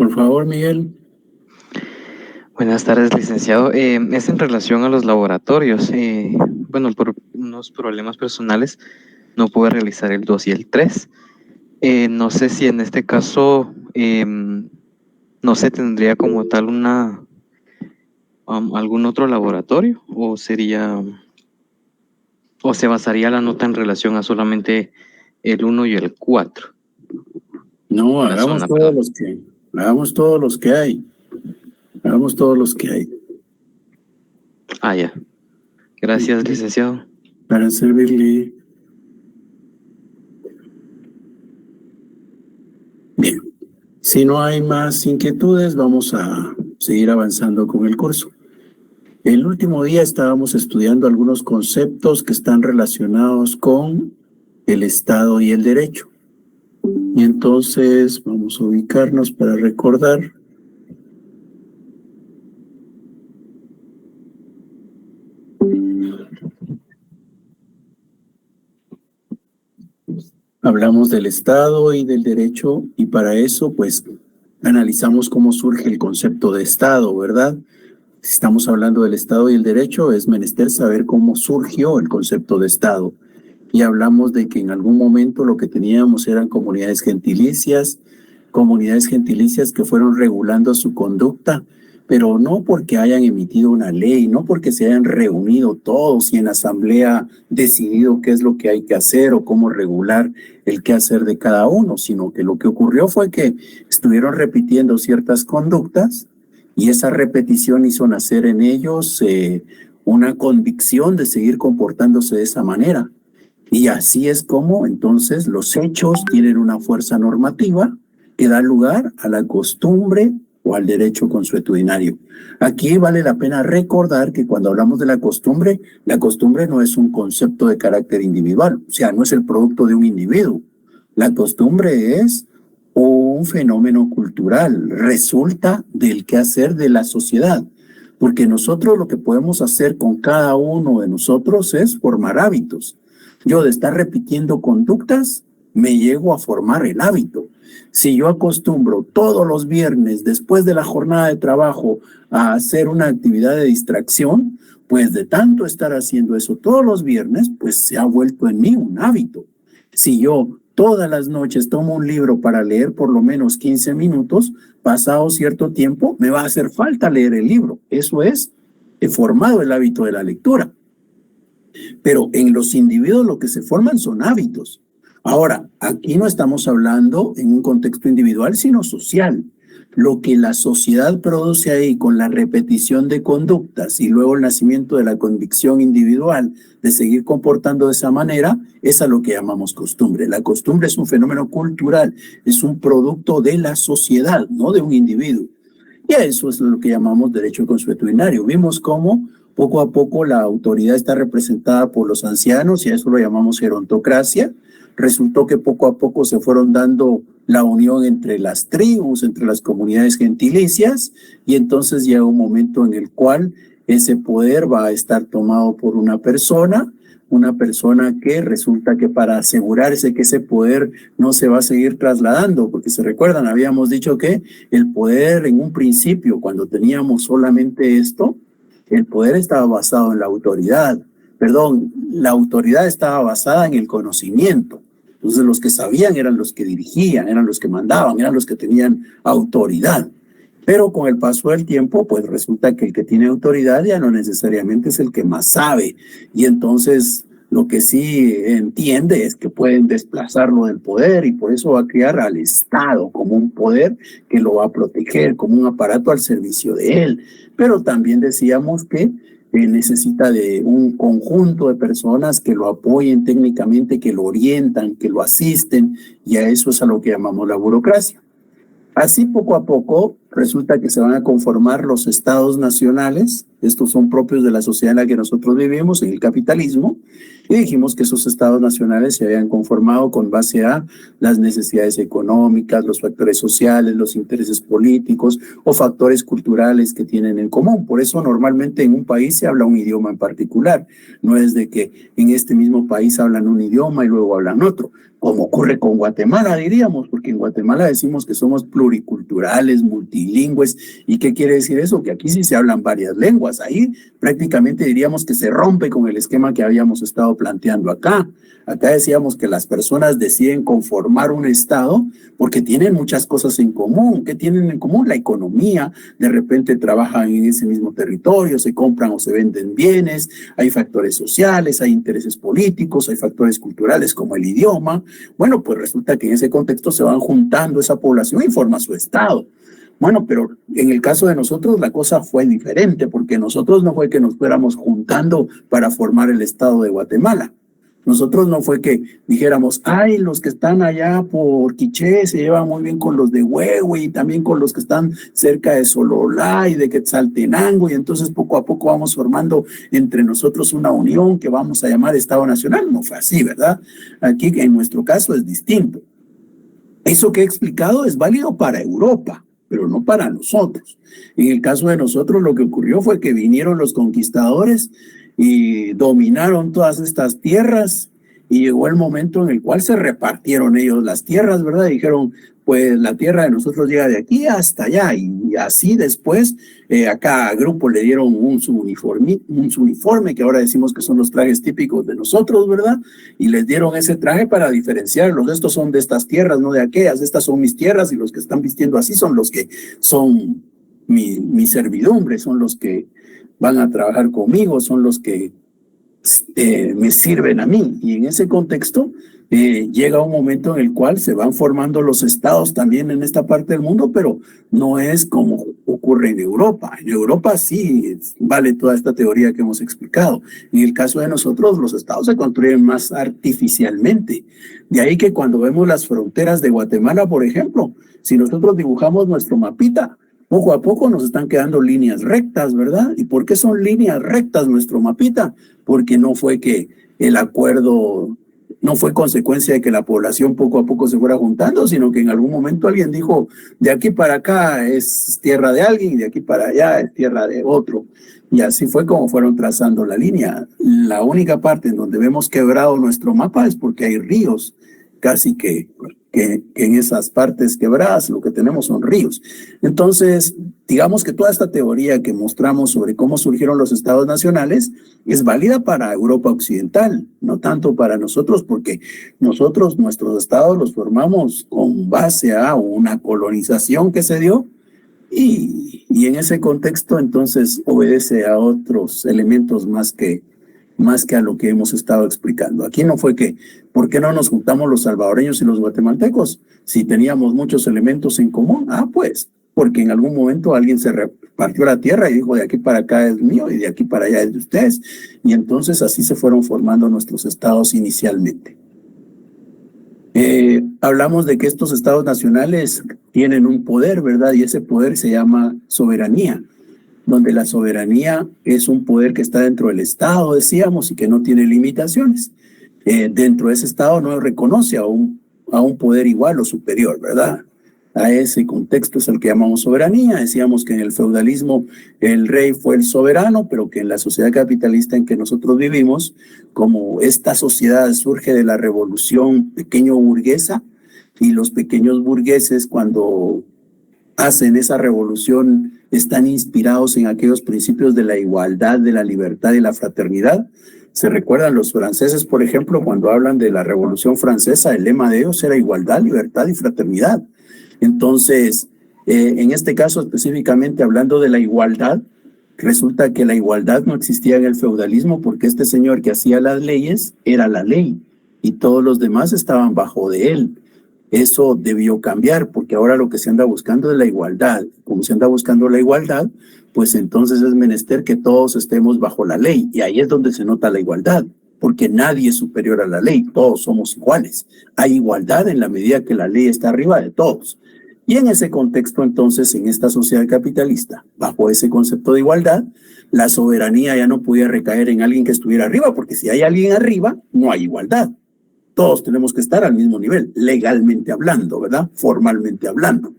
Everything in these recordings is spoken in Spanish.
Por favor, Miguel. Buenas tardes, licenciado. Es en relación a los laboratorios. Bueno, por unos problemas personales no pude realizar el 2 y el 3. No sé si en este caso no se tendría como tal algún otro laboratorio o o se basaría la nota en relación a solamente el 1 y el 4. No, La zona, hagamos todos los que hay. Hagamos todos los que hay. Ya. Gracias, licenciado. Para servirle. Bien. Si no hay más inquietudes, vamos a seguir avanzando con el curso. El último día estábamos estudiando algunos conceptos que están relacionados con el Estado y el derecho. Y entonces vamos a ubicarnos para recordar. Hablamos del Estado y del derecho y para eso pues analizamos cómo surge el concepto de Estado, ¿verdad? Si estamos hablando del Estado y el derecho, es menester saber cómo surgió el concepto de Estado. Y hablamos de que en algún momento lo que teníamos eran comunidades gentilicias que fueron regulando su conducta, pero no porque hayan emitido una ley, no porque se hayan reunido todos y en asamblea decidido qué es lo que hay que hacer o cómo regular el qué hacer de cada uno, sino que lo que ocurrió fue que estuvieron repitiendo ciertas conductas y esa repetición hizo nacer en ellos una convicción de seguir comportándose de esa manera. Y así es como entonces los hechos tienen una fuerza normativa que da lugar a la costumbre o al derecho consuetudinario. Aquí vale la pena recordar que cuando hablamos de la costumbre no es un concepto de carácter individual, o sea, no es el producto de un individuo. La costumbre es un fenómeno cultural, resulta del quehacer de la sociedad, porque nosotros lo que podemos hacer con cada uno de nosotros es formar hábitos. Yo de estar repitiendo conductas, me llego a formar el hábito. Si yo acostumbro todos los viernes, después de la jornada de trabajo, a hacer una actividad de distracción, pues de tanto estar haciendo eso todos los viernes, pues se ha vuelto en mí un hábito. Si yo todas las noches tomo un libro para leer por lo menos 15 minutos, pasado cierto tiempo, me va a hacer falta leer el libro. Eso es, he formado el hábito de la lectura. Pero en los individuos lo que se forman son hábitos. Ahora, aquí no estamos hablando en un contexto individual, sino social. Lo que la sociedad produce ahí con la repetición de conductas y luego el nacimiento de la convicción individual de seguir comportando de esa manera, es a lo que llamamos costumbre. La costumbre es un fenómeno cultural, es un producto de la sociedad, no de un individuo. Y a eso es lo que llamamos derecho consuetudinario. Vimos cómo poco a poco la autoridad está representada por los ancianos y a eso lo llamamos gerontocracia. Resultó que poco a poco se fueron dando la unión entre las tribus, entre las comunidades gentilicias, y entonces llega un momento en el cual ese poder va a estar tomado por una persona que resulta que para asegurarse que ese poder no se va a seguir trasladando, porque se recuerdan, habíamos dicho que el poder en un principio, cuando teníamos solamente esto, el poder estaba basado en la autoridad. La autoridad estaba basada en el conocimiento. Entonces los que sabían eran los que dirigían, eran los que mandaban, eran los que tenían autoridad. Pero con el paso del tiempo, pues resulta que el que tiene autoridad ya no necesariamente es el que más sabe. Y entonces lo que sí entiende es que pueden desplazarlo del poder y por eso va a crear al Estado como un poder que lo va a proteger, como un aparato al servicio de él. Pero también decíamos que necesita de un conjunto de personas que lo apoyen técnicamente, que lo orientan, que lo asisten, y a eso es a lo que llamamos la burocracia. Así poco a poco resulta que se van a conformar los estados nacionales. Estos son propios de la sociedad en la que nosotros vivimos, en el capitalismo, y dijimos que esos estados nacionales se habían conformado con base a las necesidades económicas, los factores sociales, los intereses políticos o factores culturales que tienen en común. Por eso normalmente en un país se habla un idioma en particular. No es de que en este mismo país hablan un idioma y luego hablan otro, como ocurre con Guatemala, diríamos, porque en Guatemala decimos que somos pluriculturales, multilingües. ¿Y qué quiere decir eso? Que aquí sí se hablan varias lenguas. Ahí prácticamente diríamos que se rompe con el esquema que habíamos estado planteando acá. Acá decíamos que las personas deciden conformar un estado porque tienen muchas cosas en común. ¿Qué tienen en común? La economía. De repente trabajan en ese mismo territorio, se compran o se venden bienes, hay factores sociales, hay intereses políticos, hay factores culturales como el idioma. Bueno, pues resulta que en ese contexto se van juntando esa población y forma su estado. Bueno, pero en el caso de nosotros la cosa fue diferente, porque nosotros no fue que nos fuéramos juntando para formar el estado de Guatemala. Nosotros no fue que dijéramos, ay, los que están allá por Quiché se llevan muy bien con los de Huehue y también con los que están cerca de Sololá y de Quetzaltenango, y entonces poco a poco vamos formando entre nosotros una unión que vamos a llamar Estado Nacional. No fue así, ¿verdad? Aquí en nuestro caso es distinto. Eso que he explicado es válido para Europa, pero no para nosotros. En el caso de nosotros lo que ocurrió fue que vinieron los conquistadores y dominaron todas estas tierras y llegó el momento en el cual se repartieron ellos las tierras, ¿verdad? Dijeron, pues la tierra de nosotros llega de aquí hasta allá, y así después a cada grupo le dieron un subuniforme, que ahora decimos que son los trajes típicos de nosotros, ¿verdad? Y les dieron ese traje para diferenciarlos. Estos son de estas tierras, no de aquellas. Estas son mis tierras y los que están vistiendo así son los que son mi servidumbre, son los que van a trabajar conmigo, son los que me sirven a mí. Y en ese contexto llega un momento en el cual se van formando los estados también en esta parte del mundo, pero no es como ocurre en Europa. En Europa sí vale toda esta teoría que hemos explicado. En el caso de nosotros, los estados se construyen más artificialmente. De ahí que cuando vemos las fronteras de Guatemala, por ejemplo, si nosotros dibujamos nuestro mapita, poco a poco nos están quedando líneas rectas, ¿verdad? ¿Y por qué son líneas rectas nuestro mapita? Porque no fue que el acuerdo, no fue consecuencia de que la población poco a poco se fuera juntando, sino que en algún momento alguien dijo, de aquí para acá es tierra de alguien y de aquí para allá es tierra de otro. Y así fue como fueron trazando la línea. La única parte en donde vemos quebrado nuestro mapa es porque hay ríos, casi que en esas partes quebradas lo que tenemos son ríos. Entonces, digamos que toda esta teoría que mostramos sobre cómo surgieron los estados nacionales es válida para Europa Occidental, no tanto para nosotros, porque nosotros, nuestros estados los formamos con base a una colonización que se dio y en ese contexto entonces obedece a otros elementos más que a lo que hemos estado explicando. Aquí no fue que, ¿por qué no nos juntamos los salvadoreños y los guatemaltecos? Si teníamos muchos elementos en común, pues, porque en algún momento alguien se repartió la tierra y dijo, de aquí para acá es mío y de aquí para allá es de ustedes. Y entonces así se fueron formando nuestros estados inicialmente. Hablamos de que estos estados nacionales tienen un poder, ¿verdad? Y ese poder se llama soberanía, donde la soberanía es un poder que está dentro del Estado, decíamos, y que no tiene limitaciones. Dentro de ese Estado no reconoce a un poder igual o superior, ¿verdad? A ese contexto es el que llamamos soberanía. Decíamos que en el feudalismo el rey fue el soberano, pero que en la sociedad capitalista en que nosotros vivimos, como esta sociedad surge de la revolución pequeño burguesa, y los pequeños burgueses cuando hacen esa revolución están inspirados en aquellos principios de la igualdad, de la libertad y la fraternidad. ¿Se recuerdan los franceses, por ejemplo, cuando hablan de la Revolución Francesa? El lema de ellos era igualdad, libertad y fraternidad. Entonces, en este caso específicamente hablando de la igualdad, resulta que la igualdad no existía en el feudalismo porque este señor que hacía las leyes era la ley y todos los demás estaban bajo de él. Eso debió cambiar porque ahora lo que se anda buscando es la igualdad. Como se anda buscando la igualdad, pues entonces es menester que todos estemos bajo la ley. Y ahí es donde se nota la igualdad, porque nadie es superior a la ley, todos somos iguales. Hay igualdad en la medida que la ley está arriba de todos. Y en ese contexto, entonces, en esta sociedad capitalista, bajo ese concepto de igualdad, la soberanía ya no podía recaer en alguien que estuviera arriba, porque si hay alguien arriba, no hay igualdad. Todos tenemos que estar al mismo nivel, legalmente hablando, ¿verdad? Formalmente hablando.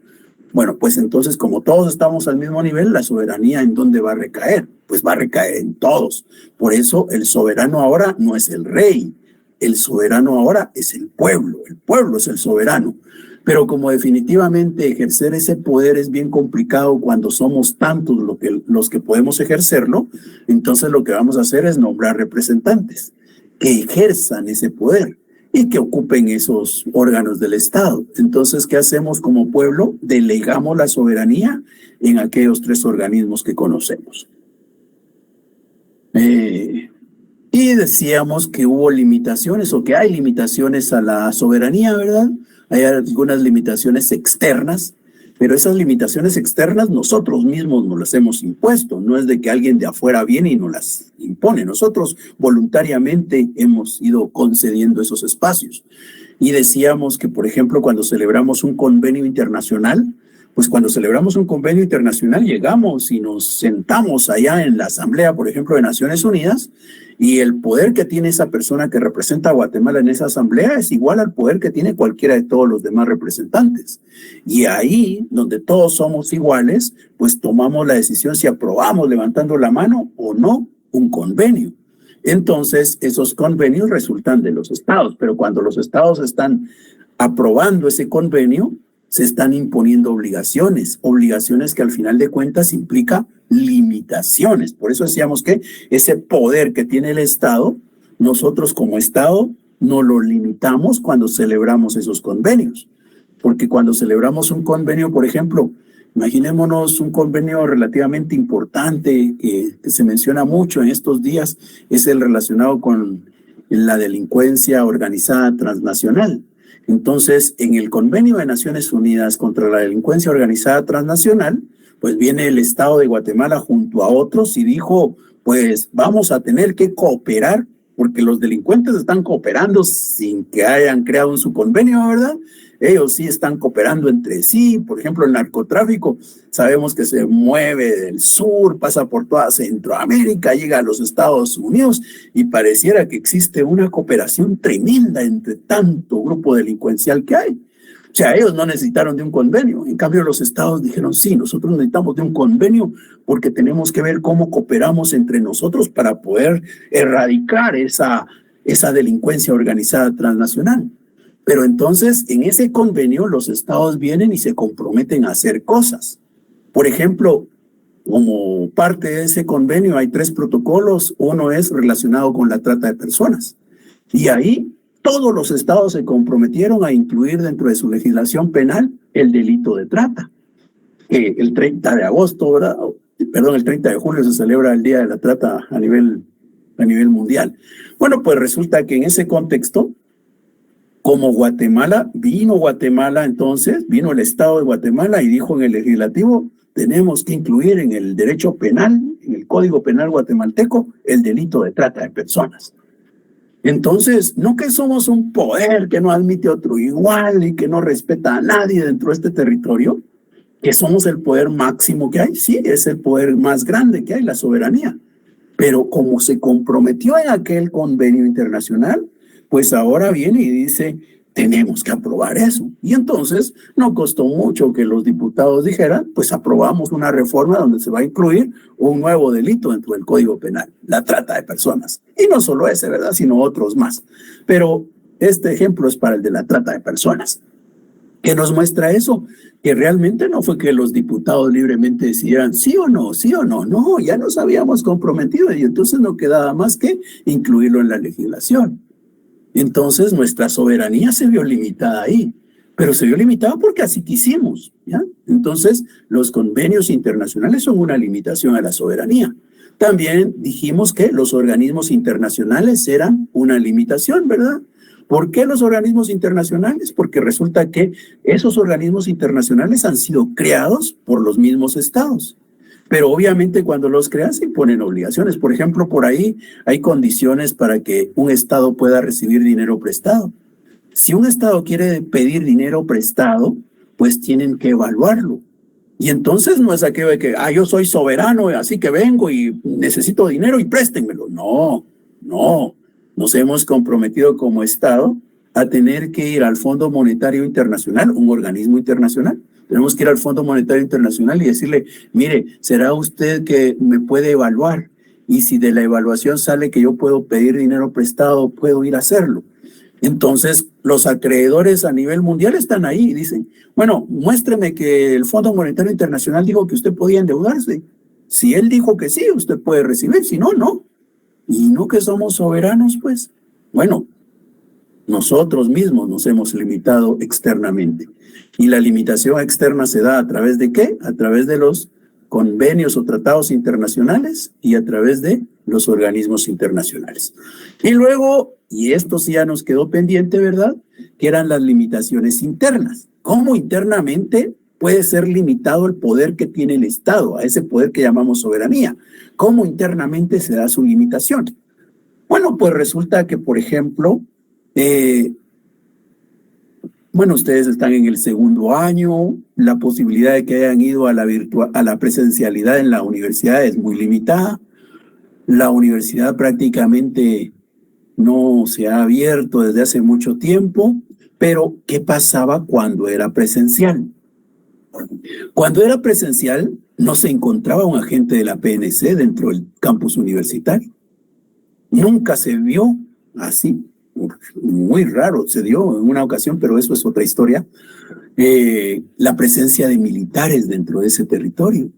Bueno, pues entonces, como todos estamos al mismo nivel, la soberanía, ¿en dónde va a recaer? Pues va a recaer en todos. Por eso, el soberano ahora no es el rey, el soberano ahora es el pueblo es el soberano. Pero como definitivamente ejercer ese poder es bien complicado cuando somos tantos los que podemos ejercerlo, entonces lo que vamos a hacer es nombrar representantes que ejerzan ese poder y que ocupen esos órganos del Estado. Entonces, ¿qué hacemos como pueblo? Delegamos la soberanía en aquellos 3 organismos que conocemos. Y decíamos que hubo limitaciones o que hay limitaciones a la soberanía, ¿verdad? Hay algunas limitaciones externas, pero esas limitaciones externas nosotros mismos nos las hemos impuesto. No es de que alguien de afuera viene y nos las impone. Nosotros voluntariamente hemos ido concediendo esos espacios. Y decíamos que, por ejemplo, cuando celebramos un convenio internacional, pues cuando celebramos un convenio internacional llegamos y nos sentamos allá en la Asamblea, por ejemplo, de Naciones Unidas, y el poder que tiene esa persona que representa a Guatemala en esa asamblea es igual al poder que tiene cualquiera de todos los demás representantes. Y ahí, donde todos somos iguales, pues tomamos la decisión si aprobamos levantando la mano o no un convenio. Entonces, esos convenios resultan de los estados, pero cuando los estados están aprobando ese convenio, se están imponiendo obligaciones que al final de cuentas implica limitaciones. Por eso decíamos que ese poder que tiene el Estado, nosotros como Estado no lo limitamos cuando celebramos esos convenios. Porque cuando celebramos un convenio, por ejemplo, imaginémonos un convenio relativamente importante que se menciona mucho en estos días, es el relacionado con la delincuencia organizada transnacional. Entonces, en el Convenio de Naciones Unidas contra la Delincuencia Organizada Transnacional, pues viene el Estado de Guatemala junto a otros y dijo, pues vamos a tener que cooperar, porque los delincuentes están cooperando sin que hayan creado su convenio, ¿verdad? Ellos sí están cooperando entre sí. Por ejemplo, el narcotráfico, sabemos que se mueve del sur, pasa por toda Centroamérica, llega a los Estados Unidos y pareciera que existe una cooperación tremenda entre tanto grupo delincuencial que hay. O sea, ellos no necesitaron de un convenio. En cambio, los estados dijeron, sí, nosotros necesitamos de un convenio porque tenemos que ver cómo cooperamos entre nosotros para poder erradicar esa delincuencia organizada transnacional. Pero entonces, en ese convenio, los estados vienen y se comprometen a hacer cosas. Por ejemplo, como parte de ese convenio hay 3 protocolos. Uno es relacionado con la trata de personas. Y ahí todos los estados se comprometieron a incluir dentro de su legislación penal el delito de trata. El 30 de agosto, ¿verdad? Perdón, el 30 de julio se celebra el Día de la Trata a nivel mundial. Bueno, pues resulta que en ese contexto, como entonces, vino el Estado de Guatemala y dijo en el legislativo, tenemos que incluir en el derecho penal, en el Código Penal guatemalteco, el delito de trata de personas. Entonces, no que somos un poder que no admite otro igual y que no respeta a nadie dentro de este territorio, que somos el poder máximo que hay. Sí, es el poder más grande que hay, la soberanía. Pero como se comprometió en aquel convenio internacional, pues ahora viene y dice, tenemos que aprobar eso. Y entonces no costó mucho que los diputados dijeran, pues aprobamos una reforma donde se va a incluir un nuevo delito dentro del Código Penal, la trata de personas. Y no solo ese, ¿verdad?, sino otros más. Pero este ejemplo es para el de la trata de personas. ¿Qué nos muestra eso? Que realmente no fue que los diputados libremente decidieran sí o no, no, ya nos habíamos comprometido y entonces no quedaba más que incluirlo en la legislación. Entonces nuestra soberanía se vio limitada ahí, pero se vio limitada porque así quisimos, ¿ya? Entonces los convenios internacionales son una limitación a la soberanía. También dijimos que los organismos internacionales eran una limitación, ¿verdad? ¿Por qué los organismos internacionales? Porque resulta que esos organismos internacionales han sido creados por los mismos estados. Pero obviamente cuando los crean se imponen obligaciones. Por ejemplo, por ahí hay condiciones para que un estado pueda recibir dinero prestado. Si un estado quiere pedir dinero prestado, pues tienen que evaluarlo. Y entonces no es aquello de que, yo soy soberano, así que vengo y necesito dinero y préstenmelo. No, no. Nos hemos comprometido como Estado a tener que ir al Fondo Monetario Internacional, un organismo internacional. Tenemos que ir al Fondo Monetario Internacional y decirle, mire, ¿será usted que me puede evaluar? Y si de la evaluación sale que yo puedo pedir dinero prestado, puedo ir a hacerlo. Entonces, los acreedores a nivel mundial están ahí y dicen, bueno, muéstreme que el Fondo Monetario Internacional dijo que usted podía endeudarse. Si él dijo que sí, usted puede recibir, si no, no. Y no que somos soberanos, pues. Bueno, nosotros mismos nos hemos limitado externamente. Y la limitación externa se da a través de ¿qué? A través de los convenios o tratados internacionales y a través de los organismos internacionales. Y luego, y esto sí ya nos quedó pendiente, ¿verdad? Que eran las limitaciones internas. ¿Cómo internamente puede ser limitado el poder que tiene el Estado, a ese poder que llamamos soberanía? ¿Cómo internamente se da su limitación? Bueno, pues resulta que, por ejemplo, ustedes están en el segundo año, la posibilidad de que hayan ido a la presencialidad en la universidad es muy limitada. La universidad prácticamente no se ha abierto desde hace mucho tiempo, pero ¿qué pasaba cuando era presencial? Cuando era presencial no se encontraba un agente de la PNC dentro del campus universitario. Nunca se vio así. Muy raro, se dio en una ocasión, pero eso es otra historia, la presencia de militares dentro de ese territorio.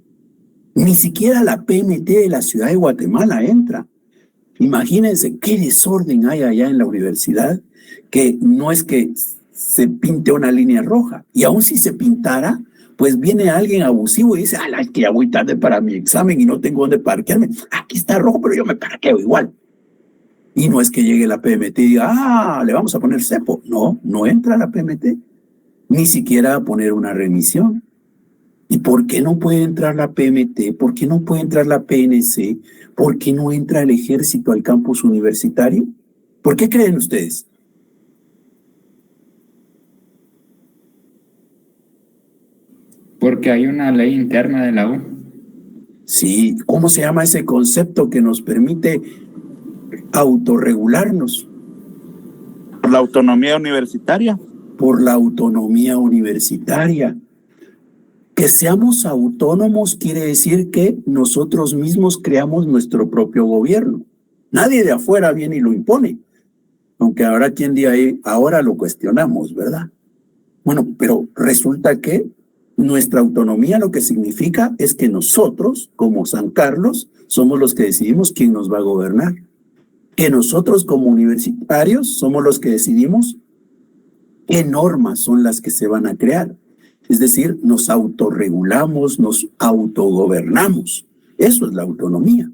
Ni siquiera la PMT de la ciudad de Guatemala entra. Imagínense qué desorden hay allá en la universidad, que no es que se pinte una línea roja, y aun si se pintara, pues viene alguien abusivo y dice, es que ya voy tarde para mi examen y no tengo dónde parquearme. Aquí está rojo, pero yo me parqueo igual. Y no es que llegue la PMT y diga, le vamos a poner cepo. No, no entra la PMT, ni siquiera a poner una remisión. ¿Y por qué no puede entrar la PMT? ¿Por qué no puede entrar la PNC? ¿Por qué no entra el ejército al campus universitario? ¿Por qué creen ustedes? Porque hay una ley interna de la U. Sí, ¿cómo se llama ese concepto que nos permite autorregularnos? Por la autonomía universitaria. Por la autonomía universitaria. Que seamos autónomos quiere decir que nosotros mismos creamos nuestro propio gobierno. Nadie de afuera viene y lo impone. Aunque habrá quien diga ahí, ahora lo cuestionamos, ¿verdad? Bueno, pero resulta que nuestra autonomía lo que significa es que nosotros, como San Carlos, somos los que decidimos quién nos va a gobernar. Que nosotros como universitarios somos los que decidimos qué normas son las que se van a crear. Es decir, nos autorregulamos, nos autogobernamos. Eso es la autonomía.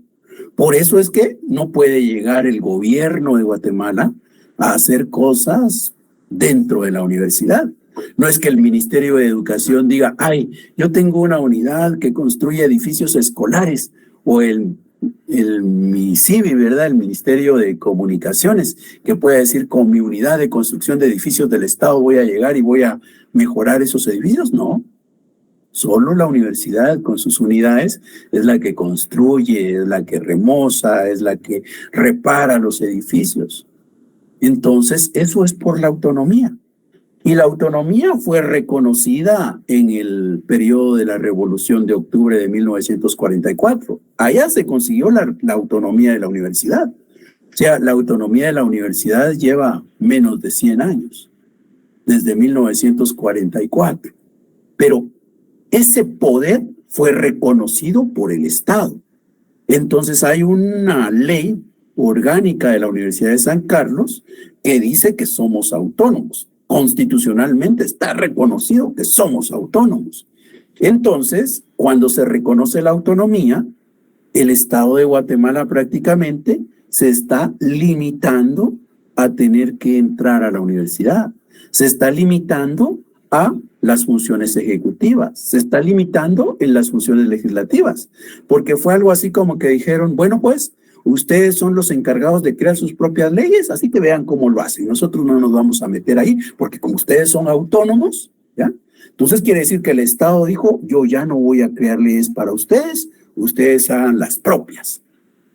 Por eso es que no puede llegar el gobierno de Guatemala a hacer cosas dentro de la universidad. No es que el Ministerio de Educación diga, yo tengo una unidad que construye edificios escolares, o el MICIBI, ¿verdad? El Ministerio de Comunicaciones, que puede decir, con mi unidad de construcción de edificios del Estado voy a llegar y voy a mejorar esos edificios. No, solo la universidad con sus unidades es la que construye, es la que remoza, es la que repara los edificios. Entonces, eso es por la autonomía. Y la autonomía fue reconocida en el periodo de la Revolución de Octubre de 1944. Allá se consiguió la autonomía de la universidad. O sea, la autonomía de la universidad lleva menos de 100 años, desde 1944. Pero ese poder fue reconocido por el Estado. Entonces hay una ley orgánica de la Universidad de San Carlos que dice que somos autónomos. Constitucionalmente está reconocido que somos autónomos. Entonces, cuando se reconoce la autonomía, el Estado de Guatemala prácticamente se está limitando a tener que entrar a la universidad. Se está limitando a las funciones ejecutivas, se está limitando en las funciones legislativas, porque fue algo así como que dijeron, bueno, pues, ustedes son los encargados de crear sus propias leyes, así que vean cómo lo hacen. Nosotros no nos vamos a meter ahí, porque como ustedes son autónomos, ¿ya? Entonces quiere decir que el Estado dijo, yo ya no voy a crear leyes para ustedes, ustedes hagan las propias.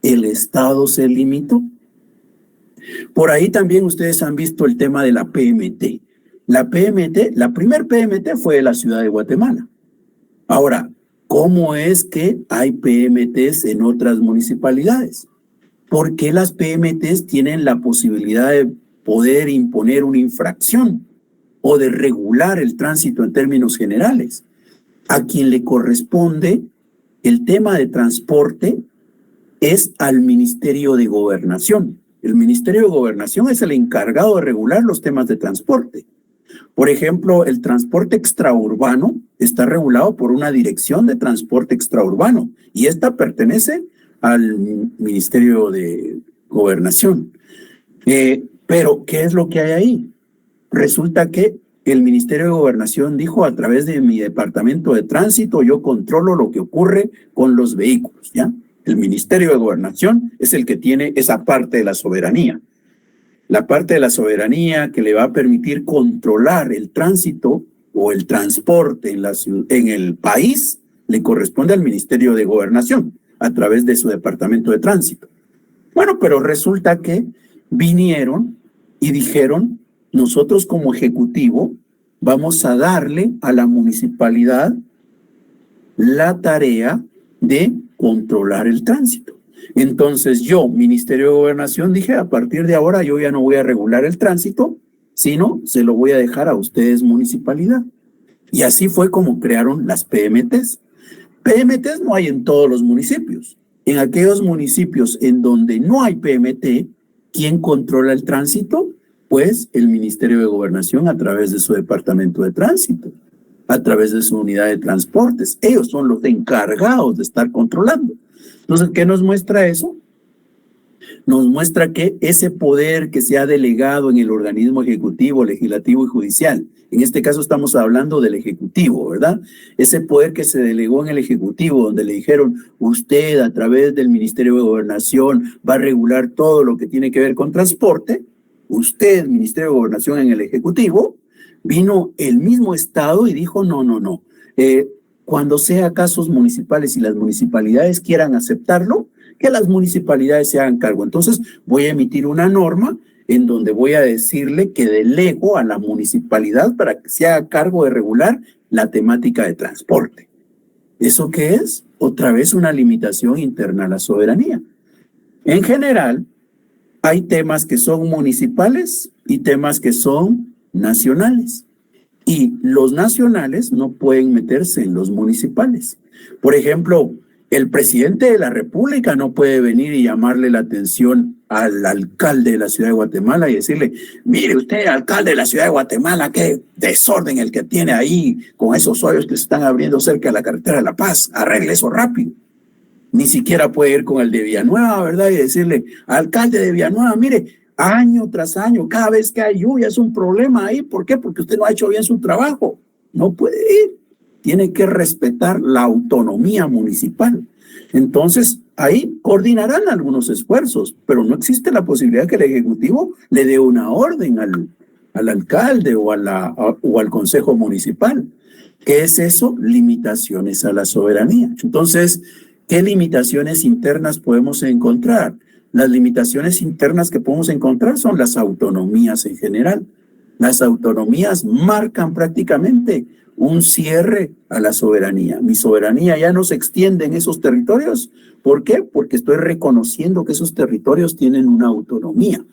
El Estado se limitó. Por ahí también ustedes han visto el tema de la PMT. La PMT, la primer PMT fue de la ciudad de Guatemala. Ahora, ¿cómo es que hay PMTs en otras municipalidades? ¿Por qué las PMTs tienen la posibilidad de poder imponer una infracción o de regular el tránsito en términos generales? A quien le corresponde el tema de transporte es al Ministerio de Gobernación. El Ministerio de Gobernación es el encargado de regular los temas de transporte. Por ejemplo, el transporte extraurbano está regulado por una dirección de transporte extraurbano y esta pertenece al Ministerio de Gobernación. Pero, ¿qué es lo que hay ahí? Resulta que el Ministerio de Gobernación dijo, a través de mi departamento de tránsito, yo controlo lo que ocurre con los vehículos, ¿ya? El Ministerio de Gobernación es el que tiene esa parte de la soberanía. La parte de la soberanía que le va a permitir controlar el tránsito o el transporte en el país le corresponde al Ministerio de Gobernación a través de su departamento de tránsito. Bueno, pero resulta que vinieron y dijeron, nosotros como ejecutivo vamos a darle a la municipalidad la tarea de controlar el tránsito. Entonces yo, Ministerio de Gobernación, dije, a partir de ahora yo ya no voy a regular el tránsito, sino se lo voy a dejar a ustedes, municipalidad. Y así fue como crearon las PMTs. PMTs no hay en todos los municipios. En aquellos municipios en donde no hay PMT, ¿quién controla el tránsito? Pues el Ministerio de Gobernación a través de su departamento de tránsito, a través de su unidad de transportes. Ellos son los encargados de estar controlando. Entonces, ¿qué nos muestra eso? Nos muestra que ese poder que se ha delegado en el organismo ejecutivo, legislativo y judicial, en este caso estamos hablando del ejecutivo, ¿verdad? Ese poder que se delegó en el ejecutivo, donde le dijeron, usted a través del Ministerio de Gobernación va a regular todo lo que tiene que ver con transporte, usted, Ministerio de Gobernación en el ejecutivo, vino el mismo Estado y dijo, no. Cuando sea casos municipales y las municipalidades quieran aceptarlo, que las municipalidades se hagan cargo. Entonces voy a emitir una norma en donde voy a decirle que delego a la municipalidad para que se haga cargo de regular la temática de transporte. ¿Eso qué es? Otra vez una limitación interna a la soberanía. En general, hay temas que son municipales y temas que son nacionales. Y los nacionales no pueden meterse en los municipales. Por ejemplo, el presidente de la República no puede venir y llamarle la atención al alcalde de la ciudad de Guatemala y decirle, mire usted, alcalde de la ciudad de Guatemala, qué desorden el que tiene ahí con esos hoyos que se están abriendo cerca de la carretera de La Paz, arregle eso rápido. Ni siquiera puede ir con el de Villanueva, ¿verdad? Y decirle, alcalde de Villanueva, mire, año tras año, cada vez que hay lluvia es un problema ahí. ¿Por qué? Porque usted no ha hecho bien su trabajo. No puede ir. Tiene que respetar la autonomía municipal. Entonces, ahí coordinarán algunos esfuerzos, pero no existe la posibilidad que el Ejecutivo le dé una orden al alcalde o al Consejo Municipal. ¿Qué es eso? Limitaciones a la soberanía. Entonces, ¿qué limitaciones internas podemos encontrar? Las limitaciones internas que podemos encontrar son las autonomías en general. Las autonomías marcan prácticamente un cierre a la soberanía. Mi soberanía ya no se extiende en esos territorios. ¿Por qué? Porque estoy reconociendo que esos territorios tienen una autonomía.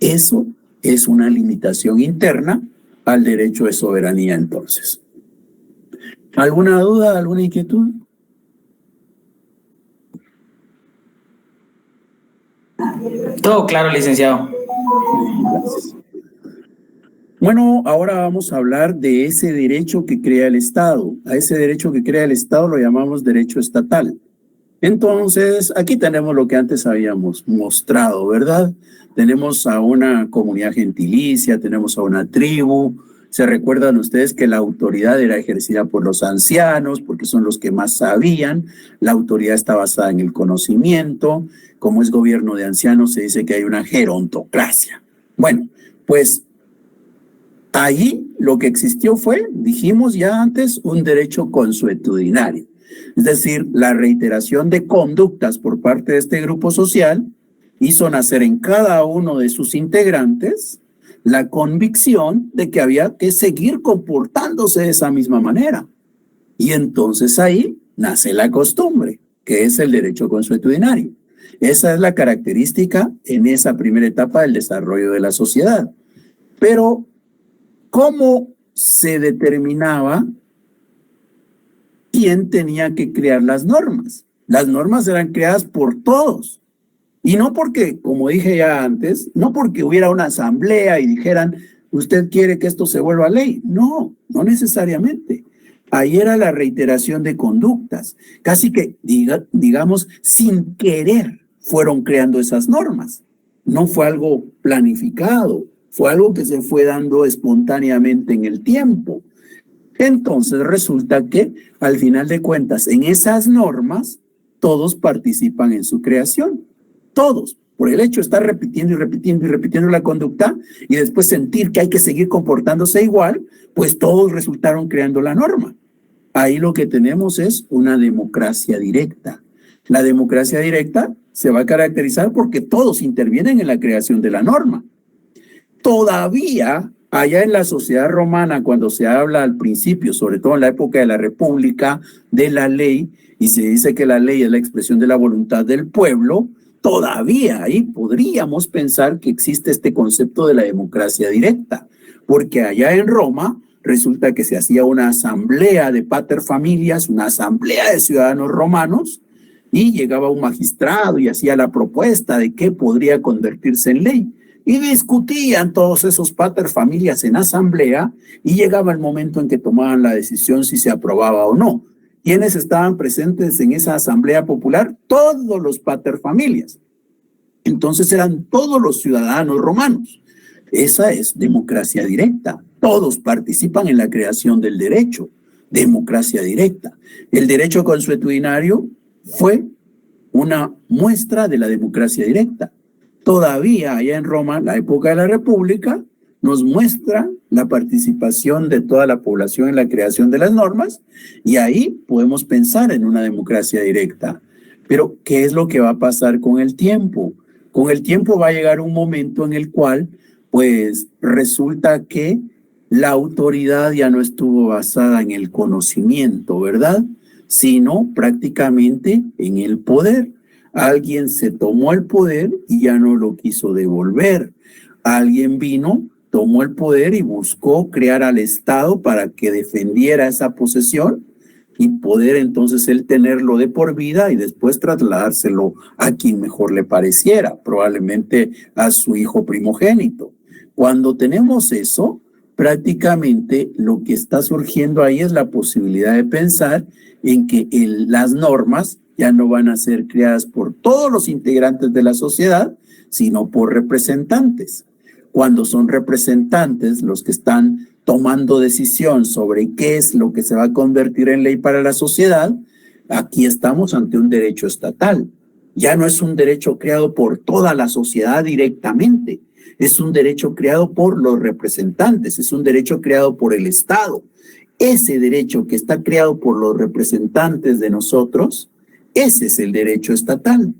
Eso es una limitación interna al derecho de soberanía entonces. ¿Alguna duda, alguna inquietud? Todo claro, licenciado. Gracias. Bueno, ahora vamos a hablar de ese derecho que crea el Estado. A ese derecho que crea el Estado lo llamamos derecho estatal. Entonces, aquí tenemos lo que antes habíamos mostrado, ¿verdad? Tenemos a una comunidad gentilicia, tenemos a una tribu. ¿Se recuerdan ustedes que la autoridad era ejercida por los ancianos, porque son los que más sabían? La autoridad está basada en el conocimiento. Como es gobierno de ancianos, se dice que hay una gerontocracia. Bueno, pues Ahí lo que existió fue, dijimos ya antes, un derecho consuetudinario. Es decir, la reiteración de conductas por parte de este grupo social hizo nacer en cada uno de sus integrantes la convicción de que había que seguir comportándose de esa misma manera. Y entonces ahí nace la costumbre, que es el derecho consuetudinario. Esa es la característica en esa primera etapa del desarrollo de la sociedad. Pero, ¿cómo se determinaba quién tenía que crear las normas? Las normas eran creadas por todos. Y no porque, como dije ya antes, no porque hubiera una asamblea y dijeran, usted quiere que esto se vuelva ley. No, no necesariamente. Ahí era la reiteración de conductas. Casi que, digamos, sin querer fueron creando esas normas. No fue algo planificado, fue algo que se fue dando espontáneamente en el tiempo. Entonces resulta que, al final de cuentas, en esas normas, todos participan en su creación. Todos, por el hecho de estar repitiendo y repitiendo y repitiendo la conducta y después sentir que hay que seguir comportándose igual, pues todos resultaron creando la norma. Ahí lo que tenemos es una democracia directa. La democracia directa se va a caracterizar porque todos intervienen en la creación de la norma. Todavía, allá en la sociedad romana, cuando se habla al principio, sobre todo en la época de la República, de la ley, y se dice que la ley es la expresión de la voluntad del pueblo, todavía ahí podríamos pensar que existe este concepto de la democracia directa, porque allá en Roma resulta que se hacía una asamblea de paterfamilias, una asamblea de ciudadanos romanos, y llegaba un magistrado y hacía la propuesta de qué podría convertirse en ley. Y discutían todos esos paterfamilias en asamblea y llegaba el momento en que tomaban la decisión si se aprobaba o no. ¿Quiénes estaban presentes en esa asamblea popular? Todos los paterfamilias. Entonces eran todos los ciudadanos romanos. Esa es democracia directa. Todos participan en la creación del derecho. Democracia directa. El derecho consuetudinario fue una muestra de la democracia directa. Todavía allá en Roma, la época de la República, nos muestra la participación de toda la población en la creación de las normas y ahí podemos pensar en una democracia directa. Pero, ¿qué es lo que va a pasar con el tiempo? Con el tiempo va a llegar un momento en el cual, pues, resulta que la autoridad ya no estuvo basada en el conocimiento, ¿verdad? Sino prácticamente en el poder. Alguien se tomó el poder y ya no lo quiso devolver. Alguien vino, tomó el poder y buscó crear al Estado para que defendiera esa posesión y poder entonces él tenerlo de por vida y después trasladárselo a quien mejor le pareciera, probablemente a su hijo primogénito. Cuando tenemos eso, prácticamente lo que está surgiendo ahí es la posibilidad de pensar en que las normas ya no van a ser creadas por todos los integrantes de la sociedad, sino por representantes. Cuando son representantes los que están tomando decisión sobre qué es lo que se va a convertir en ley para la sociedad, aquí estamos ante un derecho estatal. Ya no es un derecho creado por toda la sociedad directamente, es un derecho creado por los representantes, es un derecho creado por el Estado. Ese derecho que está creado por los representantes de nosotros, ese es el derecho estatal.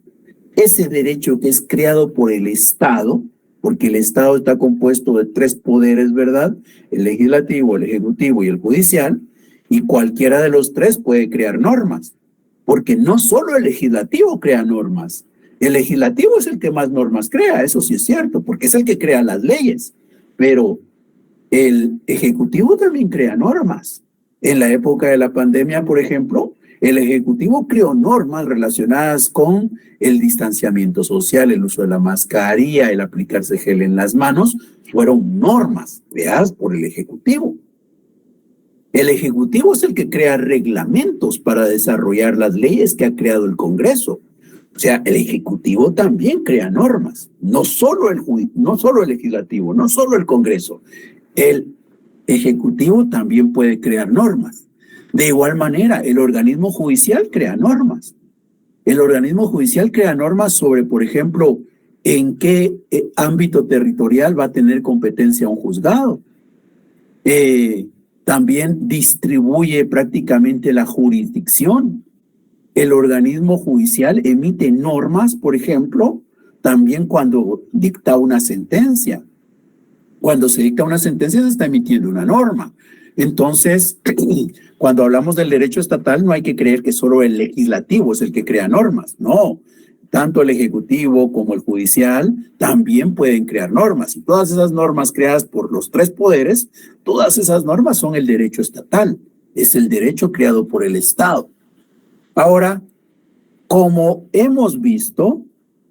Ese derecho que es creado por el Estado, porque el Estado está compuesto de 3 poderes, ¿verdad? El legislativo, el ejecutivo y el judicial, y cualquiera de los 3 puede crear normas, porque no solo el legislativo crea normas, el legislativo es el que más normas crea, eso sí es cierto, porque es el que crea las leyes, pero el ejecutivo también crea normas. En la época de la pandemia, por ejemplo, el ejecutivo creó normas relacionadas con el distanciamiento social, el uso de la mascarilla, el aplicarse gel en las manos, fueron normas creadas por el ejecutivo. El ejecutivo es el que crea reglamentos para desarrollar las leyes que ha creado el Congreso. O sea, el ejecutivo también crea normas, no solo el legislativo, no solo el Congreso. El ejecutivo también puede crear normas. De igual manera, el organismo judicial crea normas. El organismo judicial crea normas sobre, por ejemplo, en qué ámbito territorial va a tener competencia un juzgado. También distribuye prácticamente la jurisdicción. El organismo judicial emite normas, por ejemplo, también cuando dicta una sentencia. Cuando se dicta una sentencia se está emitiendo una norma. Entonces, cuando hablamos del derecho estatal, no hay que creer que solo el legislativo es el que crea normas. No, tanto el ejecutivo como el judicial también pueden crear normas. Y todas esas normas creadas por los tres poderes, todas esas normas son el derecho estatal. Es el derecho creado por el Estado. Ahora, como hemos visto,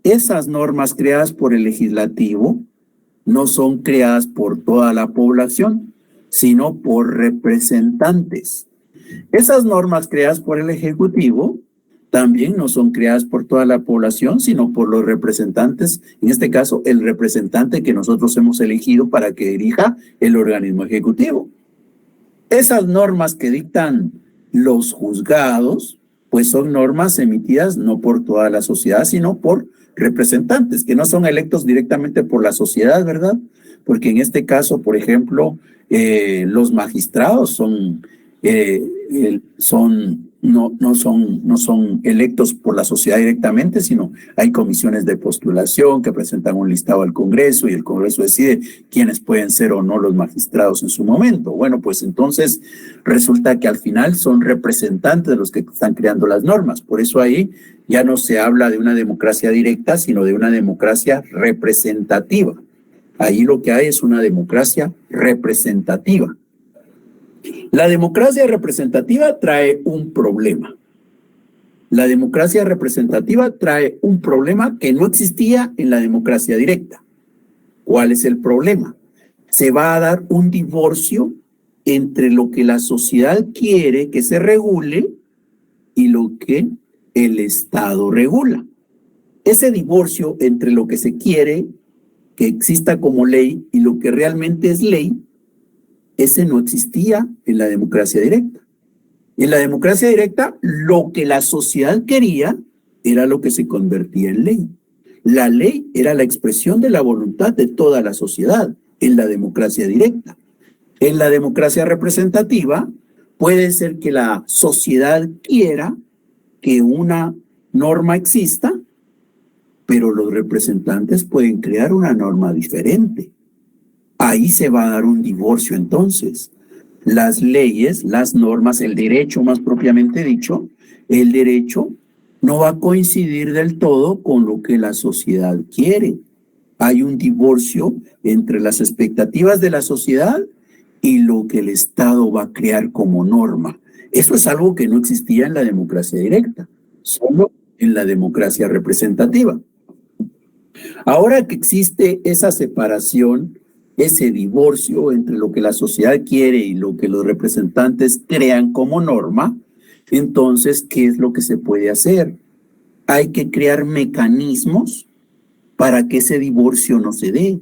esas normas creadas por el legislativo no son creadas por toda la población, sino por representantes. Esas normas creadas por el ejecutivo también no son creadas por toda la población, sino por los representantes, en este caso, el representante que nosotros hemos elegido para que dirija el organismo ejecutivo. Esas normas que dictan los juzgados, pues son normas emitidas no por toda la sociedad, sino por representantes que no son electos directamente por la sociedad, ¿verdad? Porque en este caso, por ejemplo, los magistrados no son electos por la sociedad directamente, sino hay comisiones de postulación que presentan un listado al Congreso y el Congreso decide quiénes pueden ser o no los magistrados en su momento. Bueno, pues entonces resulta que al final son representantes de los que están creando las normas. Por eso ahí ya no se habla de una democracia directa, sino de una democracia representativa. Ahí lo que hay es una democracia representativa. La democracia representativa trae un problema. La democracia representativa trae un problema que no existía en la democracia directa. ¿Cuál es el problema? Se va a dar un divorcio entre lo que la sociedad quiere que se regule y lo que el Estado regula. Ese divorcio entre lo que se quiere que exista como ley y lo que realmente es ley, ese no existía en la democracia directa. En la democracia directa, lo que la sociedad quería era lo que se convertía en ley. La ley era la expresión de la voluntad de toda la sociedad en la democracia directa. En la democracia representativa, puede ser que la sociedad quiera que una norma exista, pero los representantes pueden crear una norma diferente. Ahí se va a dar un divorcio entonces. Las leyes, las normas, el derecho más propiamente dicho, el derecho no va a coincidir del todo con lo que la sociedad quiere. Hay un divorcio entre las expectativas de la sociedad y lo que el Estado va a crear como norma. Eso es algo que no existía en la democracia directa, solo en la democracia representativa. Ahora que existe esa separación, ese divorcio entre lo que la sociedad quiere y lo que los representantes crean como norma, entonces, ¿qué es lo que se puede hacer? Hay que crear mecanismos para que ese divorcio no se dé.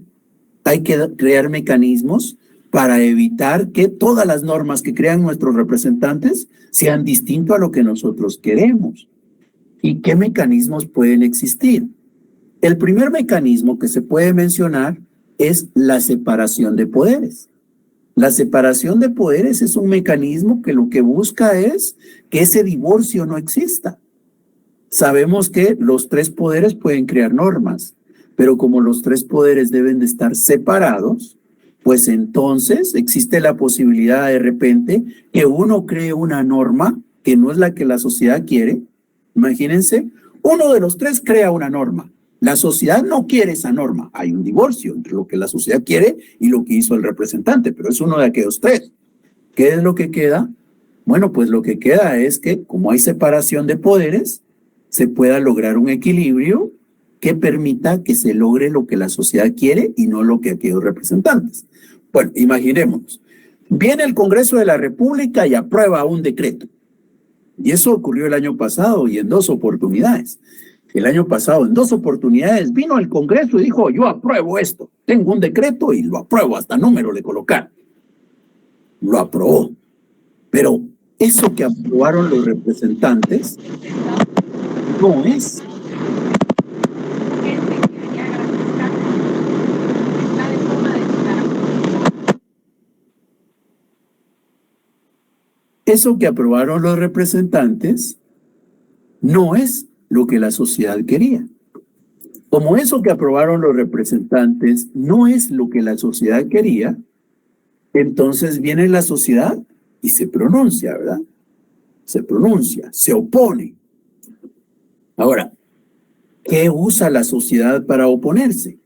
Hay que crear mecanismos para evitar que todas las normas que crean nuestros representantes sean distintas a lo que nosotros queremos. ¿Y qué mecanismos pueden existir? El primer mecanismo que se puede mencionar es la separación de poderes. La separación de poderes es un mecanismo que lo que busca es que ese divorcio no exista. Sabemos que los tres poderes pueden crear normas, pero como los tres poderes deben de estar separados, pues entonces existe la posibilidad de repente que uno cree una norma que no es la que la sociedad quiere. Imagínense, uno de los tres crea una norma. La sociedad no quiere esa norma. Hay un divorcio entre lo que la sociedad quiere y lo que hizo el representante, pero es uno de aquellos tres. ¿Qué es lo que queda? Bueno, pues lo que queda es que, como hay separación de poderes, se pueda lograr un equilibrio que permita que se logre lo que la sociedad quiere y no lo que aquellos representantes. Bueno, imaginémonos. Viene el Congreso de la República y aprueba un decreto. Y eso ocurrió el año pasado y en dos oportunidades. El año pasado, en dos oportunidades, vino el Congreso y dijo, yo apruebo esto. Tengo un decreto y lo apruebo, hasta número le colocaron. Lo aprobó. Pero eso que aprobaron los representantes no es. eso que aprobaron los representantes no es lo que la sociedad quería. Como eso que aprobaron los representantes no es lo que la sociedad quería, entonces viene la sociedad y se pronuncia, ¿verdad? Se pronuncia, se opone. Ahora, ¿qué usa la sociedad para oponerse?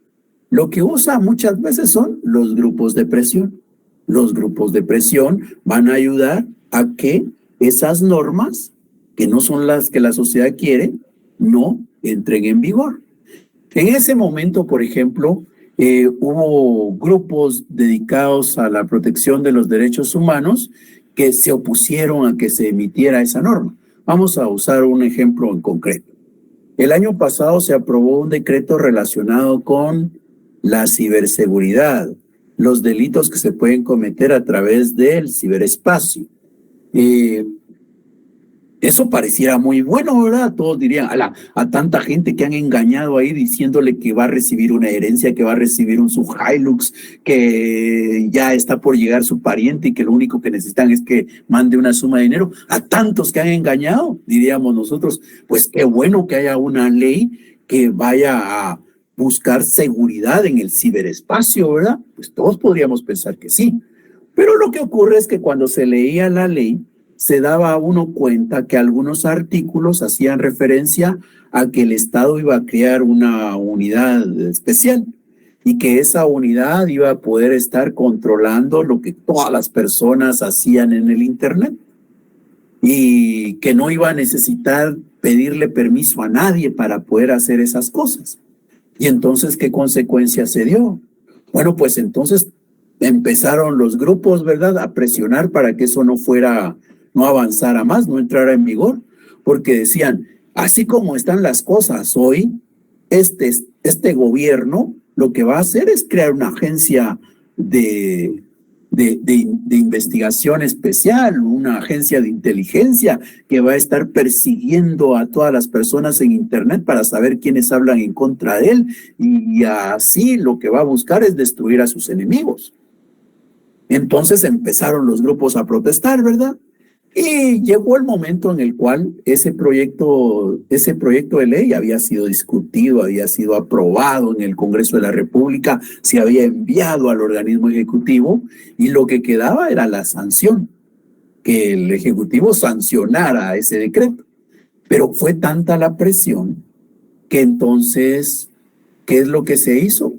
Lo que usa muchas veces son los grupos de presión. Los grupos de presión van a ayudar a que esas normas, que no son las que la sociedad quiere, no entren en vigor. En ese momento, por ejemplo, hubo grupos dedicados a la protección de los derechos humanos que se opusieron a que se emitiera esa norma. Vamos a usar un ejemplo en concreto. El año pasado se aprobó un decreto relacionado con la ciberseguridad, los delitos que se pueden cometer a través del ciberespacio. Eso pareciera muy bueno, ¿verdad? Todos dirían, a tanta gente que han engañado ahí diciéndole que va a recibir una herencia, que va a recibir un Hilux, que ya está por llegar su pariente y que lo único que necesitan es que mande una suma de dinero. A tantos que han engañado, diríamos nosotros, pues qué bueno que haya una ley que vaya a buscar seguridad en el ciberespacio, ¿verdad? Pues todos podríamos pensar que sí. Pero lo que ocurre es que cuando se leía la ley, se daba a uno cuenta que algunos artículos hacían referencia a que el Estado iba a crear una unidad especial y que esa unidad iba a poder estar controlando lo que todas las personas hacían en el Internet y que no iba a necesitar pedirle permiso a nadie para poder hacer esas cosas. Y entonces, ¿qué consecuencia se dio? Bueno, pues entonces empezaron los grupos, ¿verdad?, a presionar para que eso no avanzara más, no entrara en vigor, porque decían, así como están las cosas hoy, este gobierno lo que va a hacer es crear una agencia de investigación especial, una agencia de inteligencia que va a estar persiguiendo a todas las personas en Internet para saber quiénes hablan en contra de él, y así lo que va a buscar es destruir a sus enemigos. Entonces empezaron los grupos a protestar, ¿verdad? Y llegó el momento en el cual ese proyecto de ley había sido discutido, había sido aprobado en el Congreso de la República, se había enviado al organismo ejecutivo y lo que quedaba era la sanción, que el ejecutivo sancionara ese decreto. Pero fue tanta la presión que entonces, ¿qué es lo que se hizo?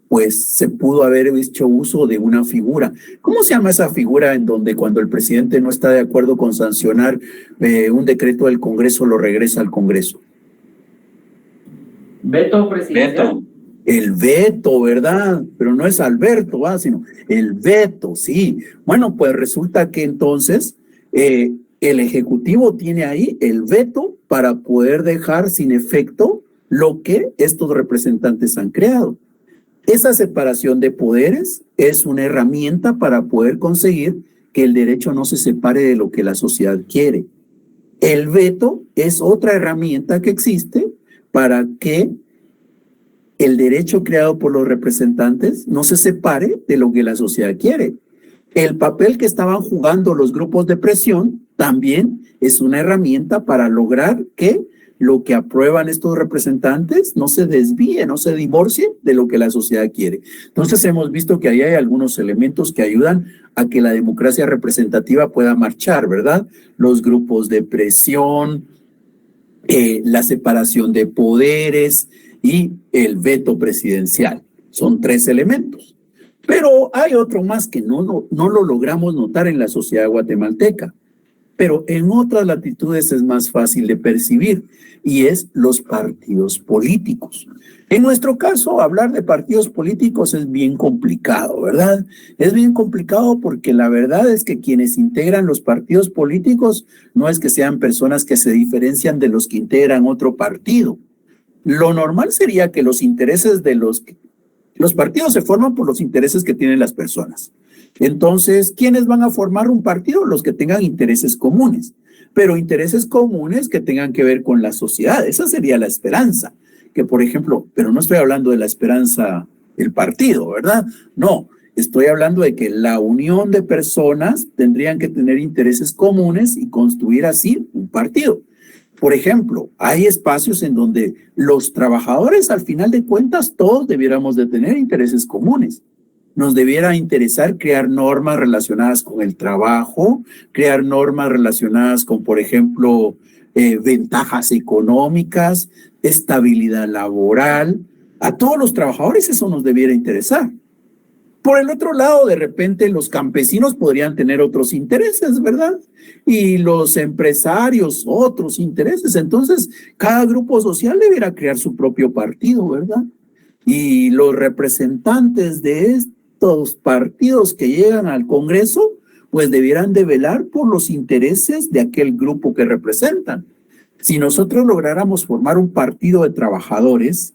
Pues se pudo haber hecho uso de una figura. ¿Cómo se llama esa figura en donde cuando el presidente no está de acuerdo con sancionar un decreto del Congreso, lo regresa al Congreso? Veto presidencial. Veto. El veto, ¿verdad? Pero no es Alberto, sino el veto, sí. Bueno, pues resulta que entonces el Ejecutivo tiene ahí el veto para poder dejar sin efecto lo que estos representantes han creado. Esa separación de poderes es una herramienta para poder conseguir que el derecho no se separe de lo que la sociedad quiere. El veto es otra herramienta que existe para que el derecho creado por los representantes no se separe de lo que la sociedad quiere. El papel que estaban jugando los grupos de presión también es una herramienta para lograr que lo que aprueban estos representantes no se desvíe, no se divorcie de lo que la sociedad quiere. Entonces hemos visto que ahí hay algunos elementos que ayudan a que la democracia representativa pueda marchar, ¿verdad? Los grupos de presión, la separación de poderes y el veto presidencial. Son 3 elementos. Pero hay otro más que no lo logramos notar en la sociedad guatemalteca, pero en otras latitudes es más fácil de percibir, y es los partidos políticos. En nuestro caso, hablar de partidos políticos es bien complicado, ¿verdad? Es bien complicado porque la verdad es que quienes integran los partidos políticos no es que sean personas que se diferencian de los que integran otro partido. Lo normal sería que los intereses de los partidos se forman por los intereses que tienen las personas. Entonces, ¿quiénes van a formar un partido? Los que tengan intereses comunes, pero intereses comunes que tengan que ver con la sociedad. Esa sería la esperanza, que por ejemplo, pero no estoy hablando de la esperanza del partido, ¿verdad? No, Estoy hablando de que la unión de personas tendrían que tener intereses comunes y construir así un partido. Por ejemplo, hay espacios en donde los trabajadores, al final de cuentas, todos debiéramos de tener intereses comunes. Nos debiera interesar crear normas relacionadas con el trabajo, crear normas relacionadas con, por ejemplo, ventajas económicas, estabilidad laboral. A todos los trabajadores eso nos debiera interesar. Por el otro lado, de repente los campesinos podrían tener otros intereses, ¿verdad? Y los empresarios otros intereses. Entonces, cada grupo social debiera crear su propio partido, ¿verdad? Y los representantes de estos partidos que llegan al Congreso, pues debieran de velar por los intereses de aquel grupo que representan. Si nosotros lográramos formar un partido de trabajadores,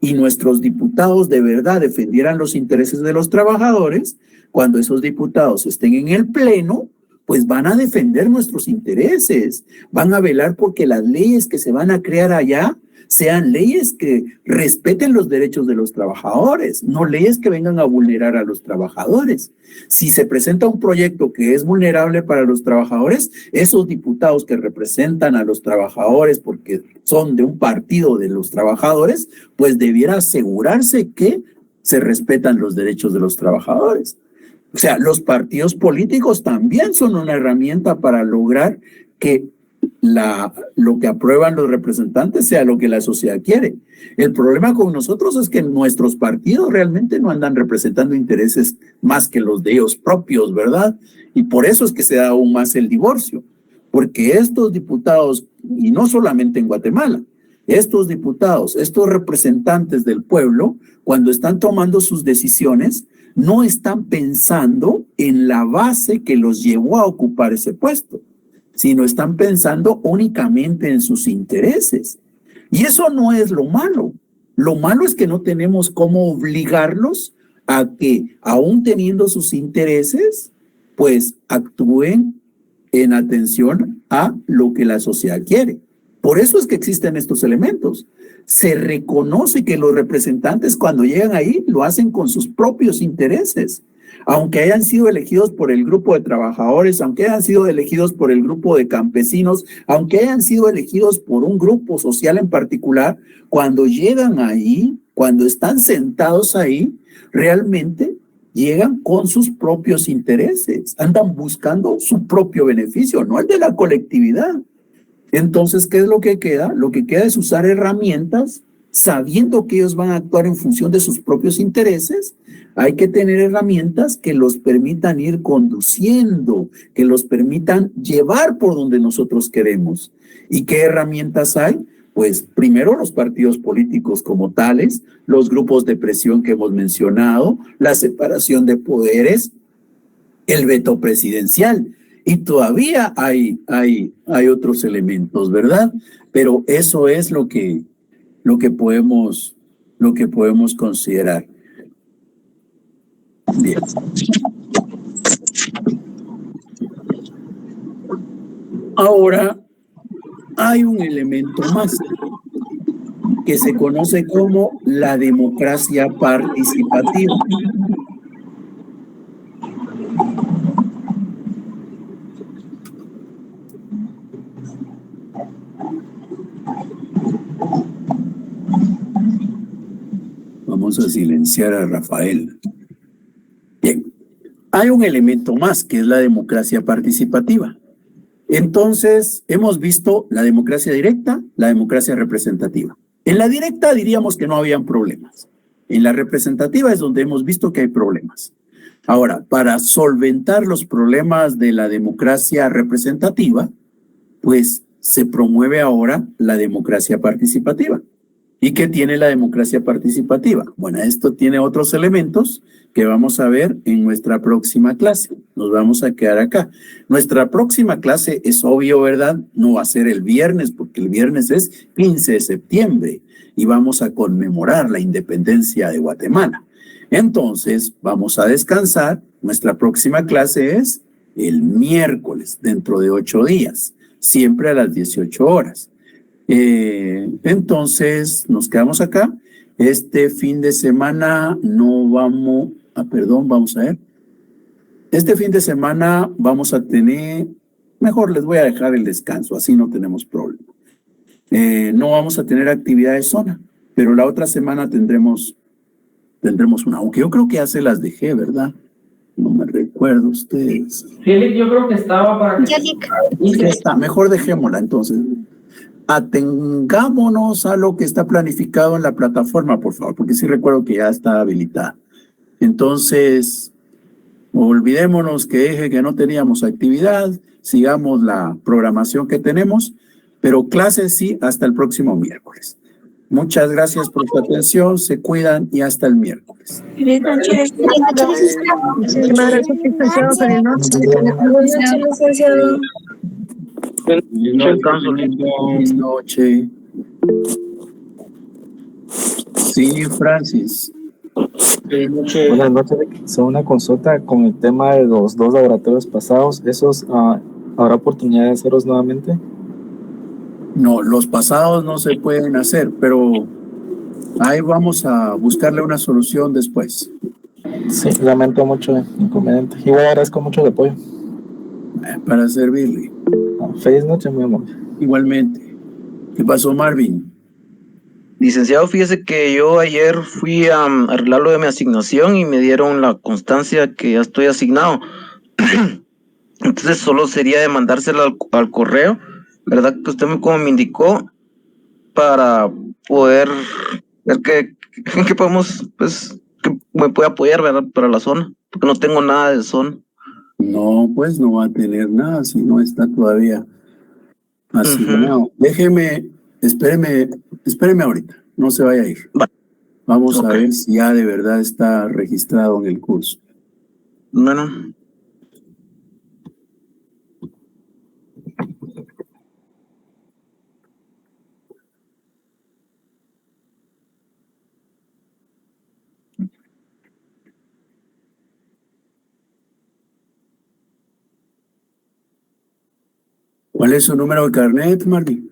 y nuestros diputados de verdad defendieran los intereses de los trabajadores, cuando esos diputados estén en el pleno, pues van a defender nuestros intereses, van a velar porque las leyes que se van a crear allá sean leyes que respeten los derechos de los trabajadores, no leyes que vengan a vulnerar a los trabajadores. Si se presenta un proyecto que es vulnerable para los trabajadores, esos diputados que representan a los trabajadores porque son de un partido de los trabajadores, pues debiera asegurarse que se respetan los derechos de los trabajadores. O sea, los partidos políticos también son una herramienta para lograr que lo que aprueban los representantes sea lo que la sociedad quiere. El problema con nosotros es que nuestros partidos realmente no andan representando intereses más que los de ellos propios, ¿verdad? Y por eso es que se da aún más el divorcio, porque estos diputados, y no solamente en Guatemala, estos diputados, estos representantes del pueblo, cuando están tomando sus decisiones, no están pensando en la base que los llevó a ocupar ese puesto, sino están pensando únicamente en sus intereses. Y eso no es lo malo. Lo malo es que no tenemos cómo obligarlos a que, aún teniendo sus intereses, pues actúen en atención a lo que la sociedad quiere. Por eso es que existen estos elementos. Se reconoce que los representantes cuando llegan ahí lo hacen con sus propios intereses. Aunque hayan sido elegidos por el grupo de trabajadores, aunque hayan sido elegidos por el grupo de campesinos, aunque hayan sido elegidos por un grupo social en particular, cuando llegan ahí, cuando están sentados ahí, realmente llegan con sus propios intereses, andan buscando su propio beneficio, no el de la colectividad. Entonces, ¿qué es lo que queda? Lo que queda es usar herramientas, sabiendo que ellos van a actuar en función de sus propios intereses. Hay que tener herramientas que los permitan ir conduciendo, que los permitan llevar por donde nosotros queremos. ¿Y qué herramientas hay? Pues primero los partidos políticos como tales, los grupos de presión que hemos mencionado, la separación de poderes, el veto presidencial. Y todavía hay otros elementos, ¿verdad? Pero eso es lo que podemos considerar. Bien. Ahora hay un elemento más que se conoce como la democracia participativa. Vamos a silenciar a Rafael. Bien, hay un elemento más que es la democracia participativa. Entonces, hemos visto la democracia directa, la democracia representativa. En la directa diríamos que no habían problemas. En la representativa es donde hemos visto que hay problemas. Ahora, para solventar los problemas de la democracia representativa, pues se promueve ahora la democracia participativa. ¿Y qué tiene la democracia participativa? Bueno, esto tiene otros elementos que vamos a ver en nuestra próxima clase. Nos vamos a quedar acá. Nuestra próxima clase es obvio, ¿verdad? No va a ser el viernes, porque el viernes es 15 de septiembre y vamos a conmemorar la independencia de Guatemala. Entonces, vamos a descansar. Nuestra próxima clase es el miércoles, dentro de 8 días, siempre a las 18 horas. Entonces, nos quedamos acá. Este fin de semana no vamos perdón, vamos a ver. Este fin de semana vamos a tener, mejor les voy a dejar el descanso, así no tenemos problema. No vamos a tener actividad de zona, pero la otra semana tendremos una, aunque yo creo que ya se las dejé, ¿verdad? No me recuerdo ustedes. Félix, yo creo que estaba para que... Ya está, mejor dejémosla entonces. Atengámonos a lo que está planificado en la plataforma, por favor, porque sí recuerdo que ya está habilitada. Entonces, olvidémonos que dije que no teníamos actividad, sigamos la programación que tenemos, pero clases sí hasta el próximo miércoles. Muchas gracias por su atención, se cuidan y hasta el miércoles. Feliz noche. Muchísimas gracias, licenciado. Feliz noche. Licenciado. Buenas noches. Sí, Francis. Buenas noches. Son una consulta con el tema de los dos laboratorios pasados. ¿Esos habrá oportunidad de hacerlos nuevamente? No, los pasados no se pueden hacer, pero ahí vamos a buscarle una solución después. Sí, lamento mucho el inconveniente. Igual agradezco mucho el apoyo. Para servirle. Feliz noche, muy amable. Igualmente. ¿Qué pasó, Marvin? Licenciado, fíjese que yo ayer fui a arreglar lo de mi asignación y me dieron la constancia que ya estoy asignado. Entonces solo sería de mandársela al correo, ¿verdad? Que usted como me indicó, para poder ver que podemos, pues, que me puede apoyar, ¿verdad? Para la zona, porque no tengo nada de zona. No, pues no va a tener nada si no está todavía asignado. Déjeme, espéreme ahorita, no se vaya a ir. Vamos a ver si ya de verdad está registrado en el curso. Bueno. ¿Cuál es su número de carnet, Marvin?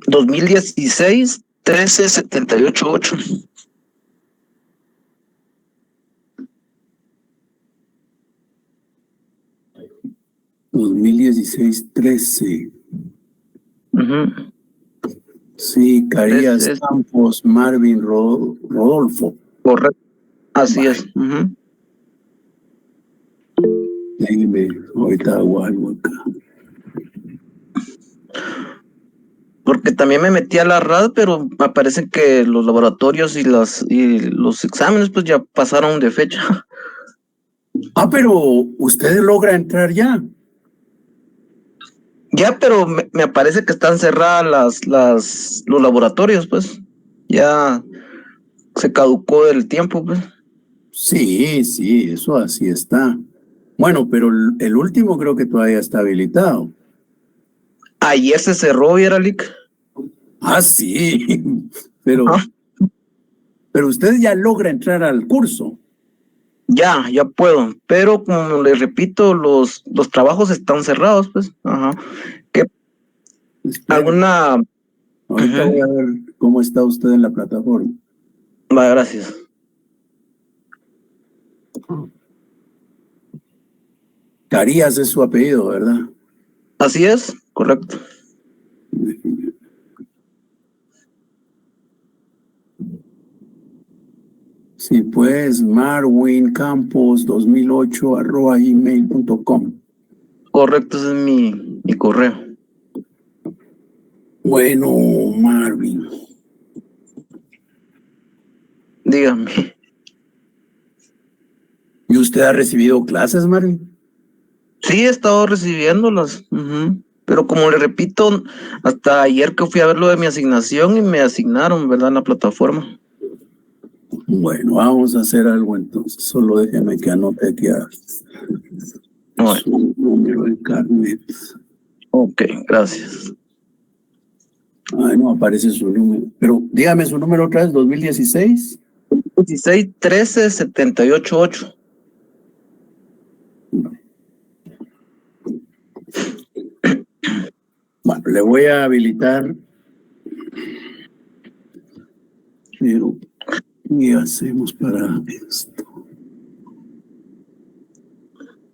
¿2016? 13788. ¿2016-13? Sí, Carías Campos, Marvin Rodolfo. Correcto, así es. Déjeme, ahorita hago algo acá. Porque también me metí a la RAD, pero me parece que los laboratorios y los exámenes pues ya pasaron de fecha. Pero usted logra entrar ya. Ya, pero me parece que están cerradas los laboratorios, pues. Ya se caducó el tiempo, pues. Sí, eso así está. Bueno, pero el último creo que todavía está habilitado. Ayer se cerró, Vieralic. Sí, pero usted ya logra entrar al curso. Ya puedo, pero como le repito, los trabajos están cerrados, pues. ¿Alguna? Ahorita voy a ver cómo está usted en la plataforma. Va, gracias. Carías es su apellido, ¿verdad? Así es, correcto. Sí, pues marwincampos2008@gmail.com. Correcto, ese es mi correo. Bueno, Marvin. Dígame. ¿Y usted ha recibido clases, Marvin? Sí, he estado recibiéndolas. Pero como le repito, hasta ayer que fui a ver lo de mi asignación y me asignaron, ¿verdad? En la plataforma. Bueno, vamos a hacer algo entonces. Solo déjeme que anote aquí su número de carnet. Ok, gracias. No aparece su número. Pero dígame su número otra vez, 2016. 16-13-788. Bueno, le voy a habilitar Pero, ¿qué hacemos para esto?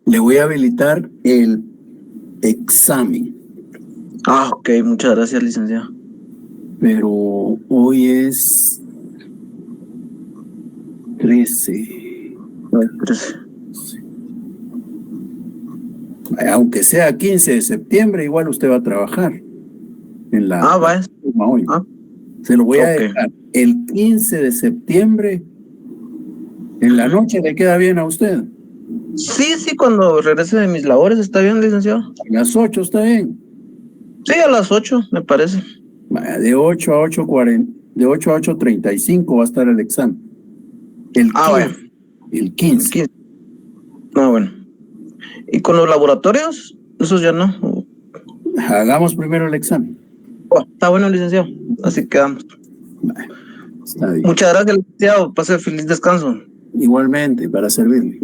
Le voy a habilitar el examen, Ah, ok, muchas gracias, licenciado. pero hoy es 13. Ay, gracias. Aunque sea 15 de septiembre, igual usted va a trabajar en la Ah, vaya. plataforma hoy. Ah, Se lo voy a ok. dejar el 15 de septiembre. En la noche le queda bien a usted. Sí, cuando regrese de mis labores, ¿está bien, licenciado? A las 8 está bien. Sí, a las 8, me parece. Vaya, de 8 a 8:40, de 8 a 8:35 va a estar el examen. El 15. Vaya. El 15. Ah, bueno. ¿Y con los laboratorios? Esos ya no. Hagamos primero el examen. Oh, está bueno, licenciado. Así quedamos. Vaya, está bien. Muchas gracias, licenciado. Pase feliz descanso. Igualmente, para servirle.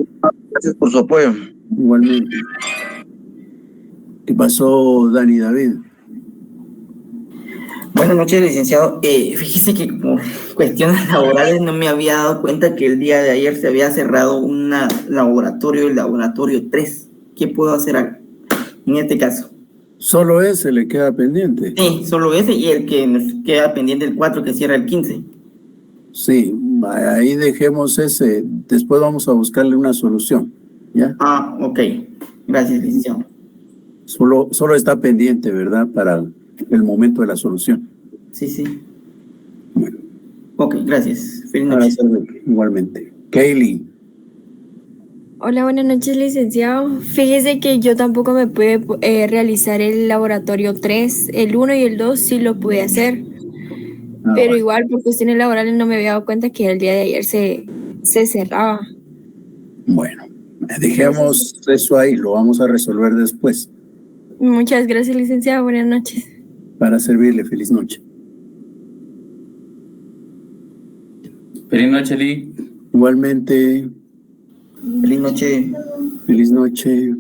Gracias por su apoyo. Igualmente. ¿Qué pasó, Dani David? Buenas noches, licenciado. Fíjese que por cuestiones laborales no me había dado cuenta que el día de ayer se había cerrado un laboratorio, el laboratorio 3. ¿Qué puedo hacer en este caso? Solo ese le queda pendiente. Sí, solo ese y el que nos queda pendiente el 4 que cierra el 15. Sí, vaya, ahí dejemos ese. Después vamos a buscarle una solución. ¿Ya? Ah, ok. Gracias, licenciado. Solo está pendiente, ¿verdad? Para el momento de la solución. Sí. Bueno, Ok, gracias. Feliz para noche. servirle, igualmente. Kaylee. Hola, buenas noches, licenciado. Fíjese que yo tampoco me pude realizar el laboratorio 3, el 1 y el 2 sí lo pude hacer, pero Bueno. igual por cuestiones laborales no me había dado cuenta que el día de ayer se cerraba. Bueno, dejemos eso ahí, lo vamos a resolver después. Muchas gracias, licenciado. Buenas noches. Para servirle, feliz noche. Feliz noche, Lee. Igualmente, Feliz noche. feliz noche.